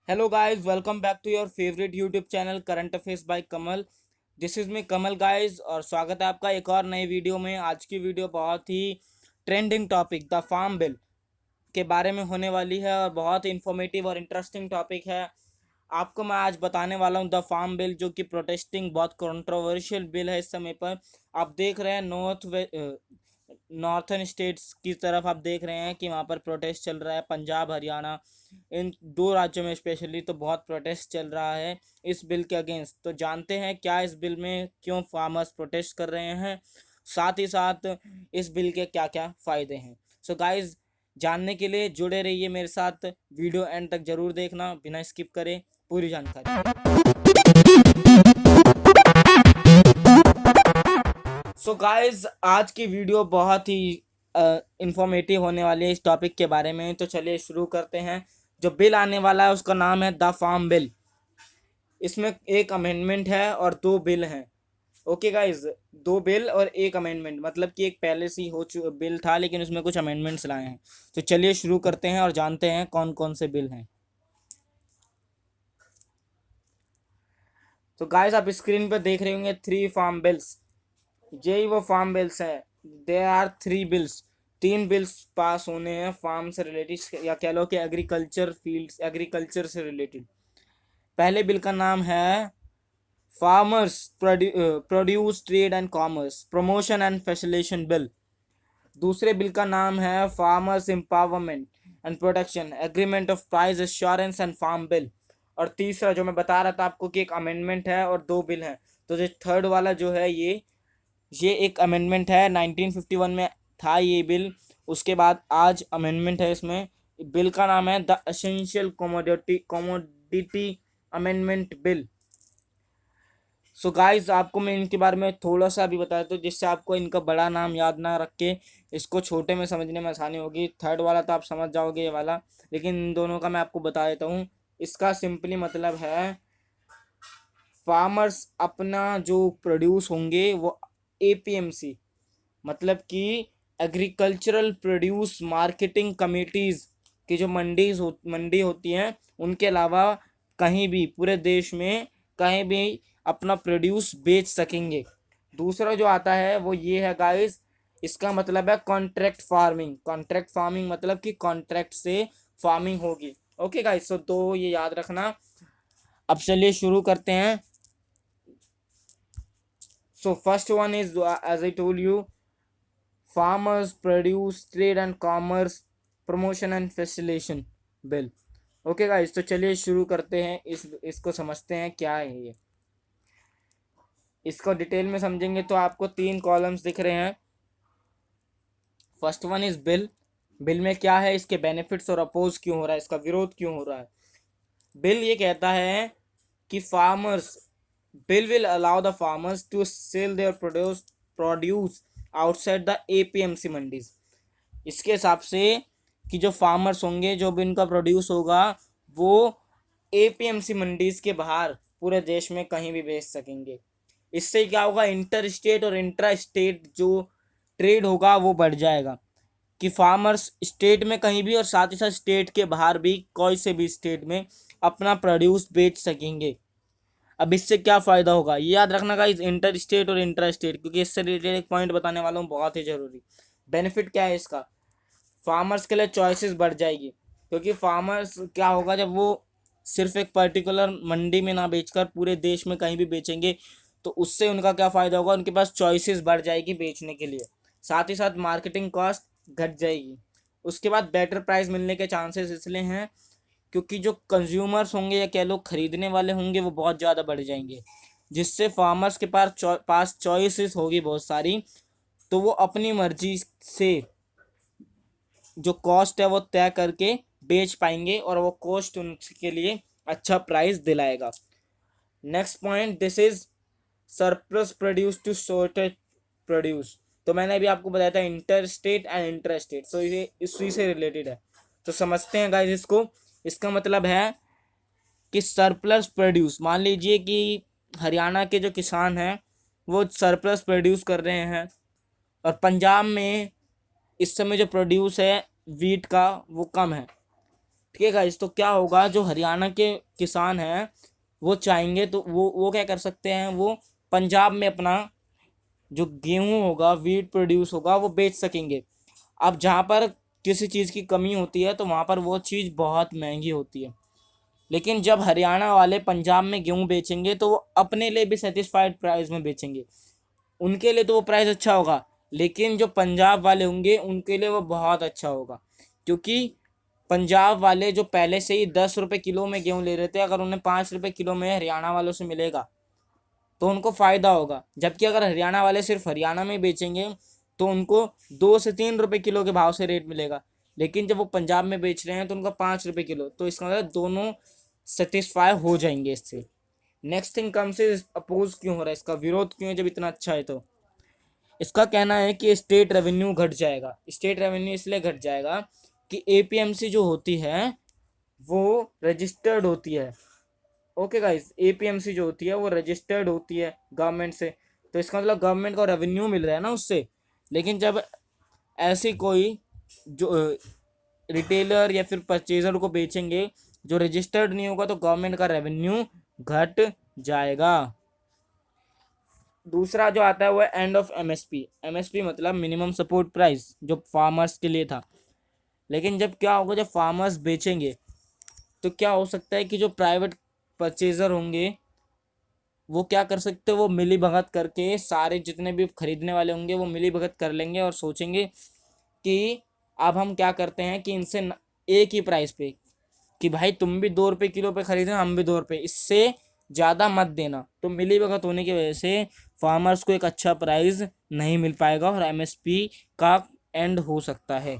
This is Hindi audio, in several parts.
Hello guys, welcome back to your favorite YouTube channel Current Affairs by Kamal. This is me Kamal guys और स्वागत है आपका एक और नई वीडियो में। आज की वीडियो बहुत ही trending topic the farm bill के बारे में होने वाली है और बहुत इंफॉर्मेटिव और इंटरेस्टिंग टॉपिक है। आपको मैं आज बताने वाला हूँ द फार्म बिल, जो कि प्रोटेस्टिंग बहुत कंट्रोवर्शियल बिल है इस समय पर। आप देख रहे हैं नॉर्थन स्टेट्स की तरफ आप देख रहे हैं कि वहाँ पर प्रोटेस्ट चल रहा है। पंजाब, हरियाणा, इन दो राज्यों में स्पेशली तो बहुत प्रोटेस्ट चल रहा है इस बिल के अगेंस्ट। तो जानते हैं क्या इस बिल में क्यों फार्मर्स प्रोटेस्ट कर रहे हैं, साथ ही साथ इस बिल के क्या क्या फ़ायदे हैं। सो गाइज, जानने के लिए जुड़े रहिए मेरे साथ, वीडियो एंड तक ज़रूर देखना बिना स्किप करे पूरी जानकारी। सो गाइज, आज की वीडियो बहुत ही इंफॉर्मेटिव होने वाली है इस टॉपिक के बारे में। तो चलिए शुरू करते हैं। जो बिल आने वाला है उसका नाम है द फार्म बिल। इसमें एक अमेंडमेंट है और दो बिल हैं। ओके गाइज, दो बिल और एक अमेंडमेंट, मतलब कि एक पहले से ही बिल था लेकिन उसमें कुछ अमेंडमेंट्स लाए हैं। तो चलिए शुरू करते हैं और जानते हैं कौन कौन से बिल हैं। तो गाइज, आप स्क्रीन पर देख रहे होंगे 3 फार्म बिल्स। यही वो फार्म बिल्स है। They are 3 bills. 3 bills pass होने हैं फार्म से रिलेटेड, या कह लो कि एग्रीकल्चर से रिलेटेड। पहले बिल का नाम है farmers produce trade and commerce promotion and facilitation bill. दूसरे बिल का नाम है farmers empowerment and protection agreement of price assurance and farm bill. और तीसरा जो मैं बता रहा था आपको कि एक अमेंडमेंट है और दो बिल हैं, तो जो थर्ड वाला जो है ये एक अमेंडमेंट है। 1951 में था ये बिल, उसके बाद आज अमेंडमेंट है इसमें। बिल का नाम है the essential commodity amendment bill. So guys, आपको मैं इनके बारे में थोड़ा सा भी बता देता हूँ जिससे आपको इनका बड़ा नाम याद ना रख के इसको छोटे में समझने में आसानी होगी। थर्ड वाला तो आप समझ जाओगे ये वाला, लेकिन इन दोनों का मैं आपको बता देता हूँ। इसका सिंपली मतलब है फार्मर्स अपना जो प्रोड्यूस होंगे वो एपीएमसी, मतलब कि एग्रीकल्चरल प्रोड्यूस मार्केटिंग कमिटीज़ की जो मंडी होती हैं, उनके अलावा कहीं भी पूरे देश में कहीं भी अपना प्रोड्यूस बेच सकेंगे। दूसरा जो आता है वो ये है गाइस, इसका मतलब है कॉन्ट्रैक्ट फार्मिंग। कॉन्ट्रैक्ट फार्मिंग मतलब कि कॉन्ट्रैक्ट से फार्मिंग होगी। ओके गाइस, तो ये याद रखना। अब चलिए शुरू करते हैं। So first one is, as I told you, farmers produce trade and commerce promotion and facilitation bill. Okay guys, तो चलिए शुरू करते हैं। इसको समझते हैं क्या है ये। इसको डिटेल में समझेंगे तो आपको 3 कॉलम्स दिख रहे हैं। First one is bill. Bill में क्या है, इसके बेनिफिट्स और अपोज क्यों हो रहा है, इसका विरोध क्यों हो रहा है। बिल ये कहता है कि farmers bill will allow the farmers to sell their produce outside the APMC mandis. इसके हिसाब से कि जो फार्मर्स होंगे, जो भी इनका प्रोड्यूस होगा, वो एपीएमसी मंडीज के बाहर पूरे देश में कहीं भी बेच सकेंगे। इससे क्या होगा, इंटर स्टेट और इंट्रा स्टेट जो ट्रेड होगा वो बढ़ जाएगा, कि फार्मर्स स्टेट में कहीं भी और साथ ही साथ स्टेट के बाहर भी कोई से भी स्टेट में अपना प्रोड्यूस बेच सकेंगे। अब इससे क्या फ़ायदा होगा ये याद रखना गाइस, इंटर स्टेट और इंट्रा स्टेट, क्योंकि इससे रिलेटेड एक पॉइंट बताने वाला हूँ बहुत ही ज़रूरी। बेनिफिट क्या है इसका, फार्मर्स के लिए चॉइसेस बढ़ जाएगी, क्योंकि फार्मर्स क्या होगा, जब वो सिर्फ एक पर्टिकुलर मंडी में ना बेचकर पूरे देश में कहीं भी बेचेंगे, तो उससे उनका क्या फ़ायदा होगा, उनके पास चॉइसेस बढ़ जाएगी बेचने के लिए। साथ ही साथ मार्केटिंग कॉस्ट घट जाएगी। उसके बाद बेटर प्राइस मिलने के चांसेस इसलिए हैं क्योंकि जो कंज्यूमर्स होंगे या कह लो खरीदने वाले होंगे वो बहुत ज़्यादा बढ़ जाएंगे, जिससे फार्मर्स के पास चॉइसेस होगी बहुत सारी। तो वो अपनी मर्जी से जो कॉस्ट है वो तय करके बेच पाएंगे और वो कॉस्ट उनके लिए अच्छा प्राइस दिलाएगा। Next point, this is surplus produce to shortage produce. तो मैंने अभी आपको बताया था inter state and inter state, so ये इसी से रिलेटेड है। तो समझते हैं गाइस इसको। इसका मतलब है कि सरप्लस प्रोड्यूस, मान लीजिए कि हरियाणा के जो किसान हैं वो सरप्लस प्रोड्यूस कर रहे हैं, और पंजाब में इस समय जो प्रोड्यूस है वीट का वो कम है, ठीक है गाइस। तो क्या होगा, जो हरियाणा के किसान हैं वो चाहेंगे तो वो क्या कर सकते हैं, वो पंजाब में अपना जो गेहूं होगा, वीट प्रोड्यूस होगा, वो बेच सकेंगे। अब जहाँ पर किसी चीज़ की कमी होती है तो वहाँ पर वो चीज़ बहुत महंगी होती है। लेकिन जब हरियाणा वाले पंजाब में गेहूं बेचेंगे तो वो अपने लिए भी सेटिस्फाइड प्राइस में बेचेंगे, उनके लिए तो वो प्राइस अच्छा होगा। लेकिन जो पंजाब वाले होंगे उनके लिए वो बहुत अच्छा होगा, क्योंकि पंजाब वाले जो पहले से ही 10 रुपये किलो में गेहूं ले रहे थे, अगर उन्हें 5 रुपये किलो में हरियाणा वालों से मिलेगा तो उनको फ़ायदा होगा। जबकि अगर हरियाणा वाले सिर्फ हरियाणा में बेचेंगे तो उनको 2 से 3 रुपये किलो के भाव से रेट मिलेगा। लेकिन जब वो पंजाब में बेच रहे हैं तो उनका 5 रुपये किलो, तो इसका मतलब दोनों सेटिस्फाई हो जाएंगे इससे। नेक्स्ट थिंग कम से अपोज क्यों हो रहा है, इसका विरोध क्यों है जब इतना अच्छा है। तो इसका कहना है कि स्टेट रेवेन्यू घट जाएगा। स्टेट रेवेन्यू इसलिए घट जाएगा कि एपीएमसी जो होती है वो रजिस्टर्ड होती है। ओके गाइस, एपीएमसी जो होती है वो रजिस्टर्ड होती है गवर्नमेंट से, तो इसका मतलब गवर्नमेंट को रेवेन्यू मिल रहा है ना उससे। लेकिन जब ऐसी कोई जो रिटेलर या फिर परचेजर को बेचेंगे जो रजिस्टर्ड नहीं होगा तो गवर्नमेंट का रेवेन्यू घट जाएगा। दूसरा जो आता है वो है एंड ऑफ एमएसपी। एमएसपी मतलब मिनिमम सपोर्ट प्राइस, जो फार्मर्स के लिए था। लेकिन जब क्या होगा, जब फार्मर्स बेचेंगे तो क्या हो सकता है कि जो प्राइवेट परचेजर होंगे वो क्या कर सकते हैं, वो मिली भगत करके सारे जितने भी खरीदने वाले होंगे वो मिली भगत कर लेंगे और सोचेंगे कि अब हम क्या करते हैं कि इनसे एक ही प्राइस पे, कि भाई तुम भी 2 रुपये किलो पे खरीदना, हम भी 2 रुपये, इससे ज़्यादा मत देना। तो मिली भगत होने की वजह से फार्मर्स को एक अच्छा प्राइस नहीं मिल पाएगा और एमएसपी का एंड हो सकता है।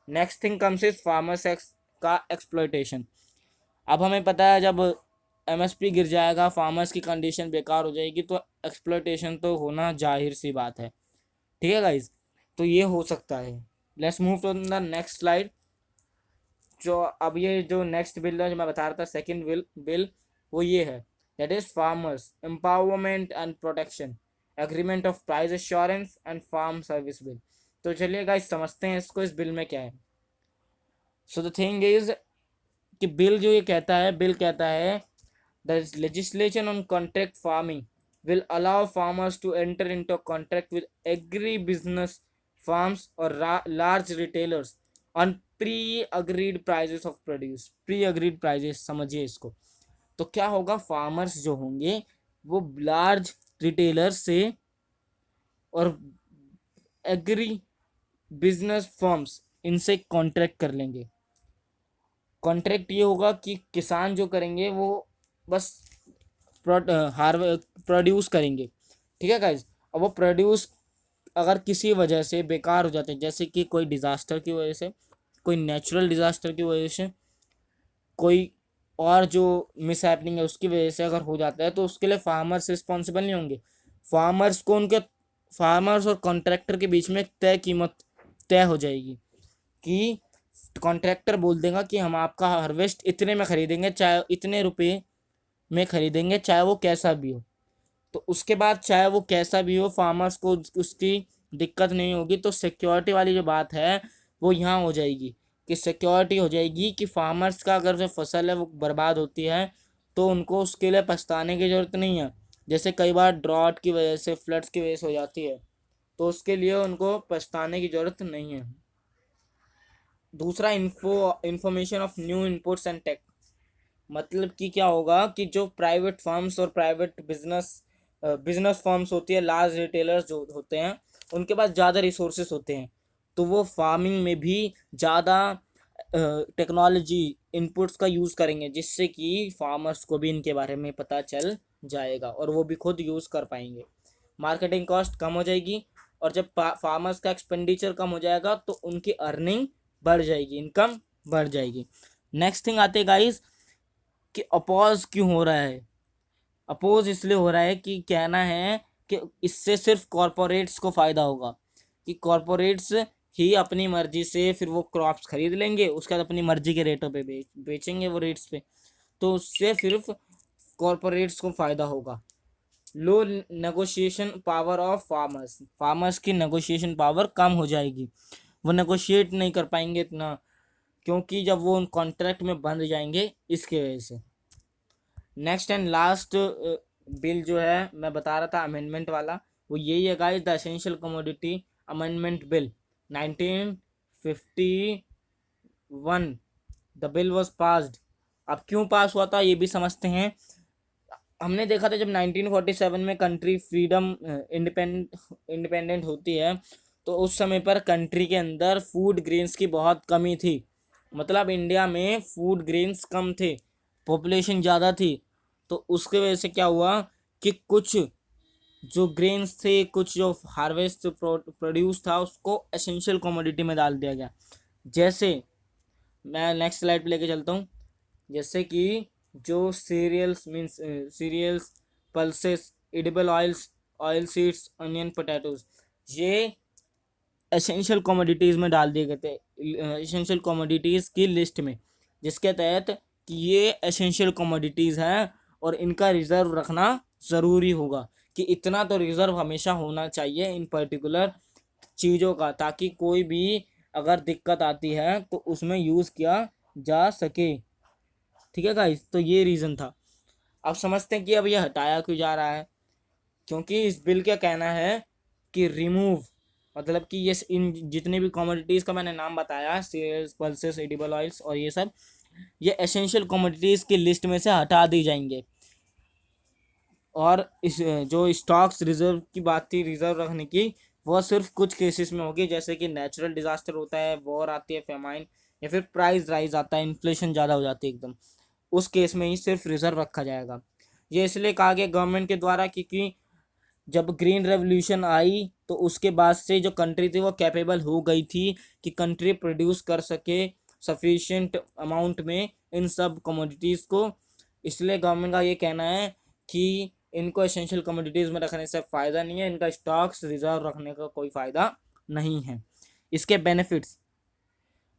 Next thing comes is farmers का एक्सप्लॉयटेशन। अब हमें पता है जब एमएसपी गिर जाएगा, फार्मर्स की कंडीशन बेकार हो जाएगी, तो एक्सप्लॉयटेशन तो होना जाहिर सी बात है। ठीक है गाइज, तो ये हो सकता है। Let's move to the next slide. जो अब ये जो नेक्स्ट बिल है जो मैं बता रहा था, सेकंड बिल वो ये है, that is farmers empowerment and protection agreement of price assurance and farm service bill. तो चलिए गाइस समझते हैं इसको, इस बिल में क्या है। सो द थिंग इज कि बिल जो ये कहता है, बिल कहता है the legislation on contract farming will allow farmers to enter into a contract with agri-business farms or large retailers on pre-agreed prices of produce। pre-agreed prices समझिए इसको। तो क्या होगा, फार्मर्स जो होंगे वो लार्ज रिटेलर से और एग्री बिजनेस फर्म्स इनसे कॉन्ट्रैक्ट कर लेंगे। कॉन्ट्रैक्ट ये होगा कि किसान जो करेंगे वो बस प्रोड्यूस करेंगे। ठीक है गाइज, अब वो प्रोड्यूस अगर किसी वजह से बेकार हो जाते हैं, जैसे कि कोई डिज़ास्टर की वजह से, कोई नेचुरल डिज़ास्टर की वजह से, कोई और जो मिस हैपनिंग है उसकी वजह से अगर हो जाता है, तो उसके लिए फार्मर्स रिस्पॉन्सिबल नहीं होंगे। फार्मर्स को उनके फार्मर्स और कॉन्ट्रैक्टर के बीच में एक तय कीमत तय हो जाएगी कि कॉन्ट्रैक्टर बोल देगा कि हम आपका हार्वेस्ट इतने में खरीदेंगे, चाहे इतने रुपए में खरीदेंगे, चाहे वो कैसा भी हो। तो उसके बाद चाहे वो कैसा भी हो, फार्मर्स को उसकी दिक्कत नहीं होगी। तो सिक्योरिटी वाली जो बात है वो यहाँ हो जाएगी कि सिक्योरिटी हो जाएगी कि फार्मर्स का अगर जो फसल है वो बर्बाद होती है तो उनको उसके लिए पछताने की ज़रूरत नहीं है। जैसे कई बार ड्रॉट की वजह से, फ्लड्स की वजह से हो जाती है, तो उसके लिए उनको पछताने की ज़रूरत नहीं है। दूसरा, information of new inputs and tech. मतलब कि क्या होगा कि जो प्राइवेट फर्म्स और प्राइवेट बिजनेस फर्म्स होती है, लार्ज रिटेलर्स जो होते हैं, उनके पास ज़्यादा रिसोर्सेस होते हैं, तो वो फार्मिंग में भी ज़्यादा टेक्नोलॉजी इनपुट्स का यूज़ करेंगे, जिससे कि फार्मर्स को भी इनके बारे में पता चल जाएगा और वो भी खुद यूज़ कर पाएंगे। मार्केटिंग कॉस्ट कम हो जाएगी, और जब फार्मर्स का एक्सपेंडिचर कम हो जाएगा तो उनकी अर्निंग बढ़ जाएगी, इनकम बढ़ जाएगी। नेक्स्ट थिंग आते गाइस कि अपोज क्यों हो रहा है। अपोज इसलिए हो रहा है कि कहना है कि इससे सिर्फ कॉरपोरेट्स को फ़ायदा होगा, कि कॉरपोरेट्स ही अपनी मर्जी से फिर वो क्रॉप्स खरीद लेंगे, उसके बाद अपनी मर्जी के रेटों पे बेचेंगे वो रेट्स पे, तो उससे सिर्फ कॉरपोरेट्स को फ़ायदा होगा। Low negotiation power of farmers, farmers की नेगोशिएशन पावर कम हो जाएगी, वो नेगोशिएट नहीं कर पाएंगे इतना क्योंकि जब वो उन कॉन्ट्रैक्ट में बंध जाएंगे इसके वजह से। नेक्स्ट एंड लास्ट बिल जो है मैं बता रहा था अमेंडमेंट वाला, वो यही है guys, the essential commodity amendment bill 1951। The bill was passed. अब क्यों पास हुआ था ये भी समझते हैं। हमने देखा था जब 1947 में कंट्री फ्रीडम इंडिपेंडेंट होती है तो उस समय पर कंट्री के अंदर फूड ग्रेन्स की बहुत कमी थी। मतलब इंडिया में फूड ग्रेन्स कम थे, पॉपुलेशन ज़्यादा थी। तो उसके वजह से क्या हुआ कि कुछ जो ग्रेन्स थे, कुछ जो हार्वेस्ट प्रोड्यूस था उसको एसेंशियल कमोडिटी में डाल दिया गया। जैसे मैं नेक्स्ट स्लाइड पे लेके चलता हूँ। जैसे कि जो cereals means cereals, pulses, edible oils, oil seeds, onion, potatoes, ये एसेंशियल कमोडिटीज़ में डाल दिए गए थे, एसेंशियल कमोडिटीज़ की लिस्ट में, जिसके तहत कि ये एसेंशियल कमोडिटीज़ हैं और इनका रिज़र्व रखना ज़रूरी होगा कि इतना तो रिज़र्व हमेशा होना चाहिए इन पर्टिकुलर चीज़ों का, ताकि कोई भी अगर दिक्कत आती है तो उसमें यूज़ किया जा सके। ठीक है गाइस, तो ये रीज़न था। अब समझते हैं कि अब ये हटाया क्यों जा रहा है। क्योंकि इस बिल का कहना है कि रिमूव, मतलब कि ये इन जितने भी कमोडिटीज़ का मैंने नाम बताया, सीरियल्स, पल्सेस, एडिबल ऑयल्स और ये सब, ये एसेंशियल कमोडिटीज़ की लिस्ट में से हटा दी जाएंगे। और इस जो स्टॉक्स रिजर्व की बात थी, रिजर्व रखने की, वह सिर्फ कुछ केसेस में होगी, जैसे कि नेचुरल डिजास्टर होता है, वॉर आती है, फेमाइन, या फिर प्राइस राइज आता है, इन्फ्लेशन ज़्यादा हो जाती है एकदम, उस केस में ही सिर्फ रिजर्व रखा जाएगा। ये इसलिए कहा गया गवर्नमेंट के द्वारा क्योंकि जब ग्रीन रेवोल्यूशन आई तो उसके बाद से जो कंट्री थी वो कैपेबल हो गई थी कि कंट्री प्रोड्यूस कर सके सफिशिएंट अमाउंट में इन सब कमोडिटीज़ को। इसलिए गवर्नमेंट का ये कहना है कि इनको एसेंशियल कमोडिटीज़ में रखने से फ़ायदा नहीं है, इनका स्टॉक्स रिजर्व रखने का कोई फ़ायदा नहीं है। इसके benefits,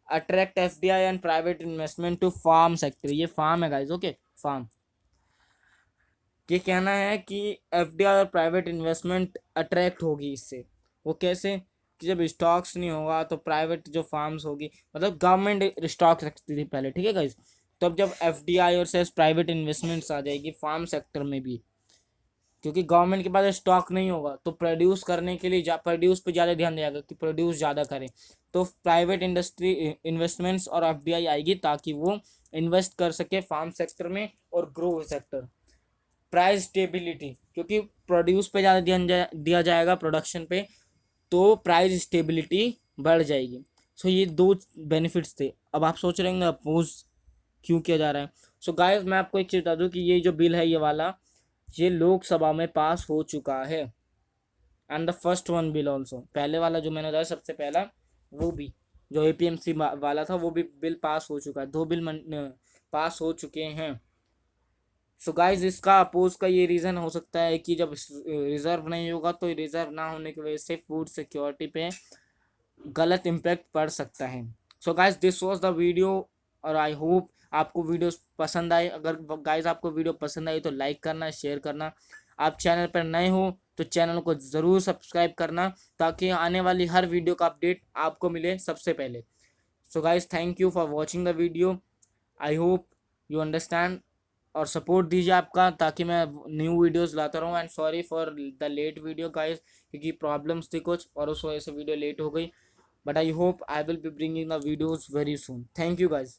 attract FDI and private investment to farm sector, ये फार्म है गाइज, ओके, फार्म। ये कहना है कि एफडीआई और प्राइवेट इन्वेस्टमेंट अट्रैक्ट होगी इससे। वो कैसे कि जब स्टॉक्स नहीं होगा तो प्राइवेट जो फार्म्स होगी, मतलब गवर्नमेंट स्टॉक रखती थी पहले, ठीक है गाइज, तब जब एफडीआई और से प्राइवेट इन्वेस्टमेंट्स आ जाएगी फार्म सेक्टर में भी, क्योंकि गवर्नमेंट के पास स्टॉक नहीं होगा तो प्रोड्यूस करने के लिए प्रोड्यूस पे ज़्यादा ध्यान देगा कि प्रोड्यूस ज़्यादा करें, तो प्राइवेट इंडस्ट्री इन्वेस्टमेंट्स और एफडीआई आएगी ताकि वो इन्वेस्ट कर सके फार्म सेक्टर में और ग्रो सेक्टर। प्राइस स्टेबिलिटी, क्योंकि प्रोड्यूस पे ज़्यादा ध्यान दिया जाएगा प्रोडक्शन पे, तो प्राइस स्टेबिलिटी बढ़ जाएगी। सो ये दो बेनिफिट्स थे। अब आप सोच रहे होंगे अपोज क्यों किया जा रहा है। सो गाइस, मैं आपको एक चीज़ बता दूँ कि ये जो बिल है ये वाला, ये लोकसभा में पास हो चुका है। And the first one bill also, पहले वाला जो मैंने बताया सबसे पहला, वो भी जो एपीएमसी वाला था वो भी बिल पास हो चुका है। दो बिल पास हो चुके हैं। सो गाइज, इसका अपोज का ये रीज़न हो सकता है कि जब रिज़र्व नहीं होगा तो रिज़र्व ना होने की वजह से फूड सिक्योरिटी पे गलत इम्पैक्ट पड़ सकता है। So guys, this was the video और आई होप आपको वीडियो पसंद आए। अगर गाइज आपको वीडियो पसंद आई तो लाइक करना, शेयर करना। आप चैनल पर नए हो तो चैनल को ज़रूर सब्सक्राइब करना ताकि आने वाली हर वीडियो का अपडेट आपको मिले सबसे पहले। So guys, thank you for watching the video. I hope you understand और सपोर्ट दीजिए आपका, ताकि मैं न्यू वीडियोस लाता रहूँ। And sorry for the late video guys, क्योंकि प्रॉब्लम्स थी कुछ और उस वजह से वीडियो लेट हो गई। But I hope I will be bringing the videos very soon. Thank you guys.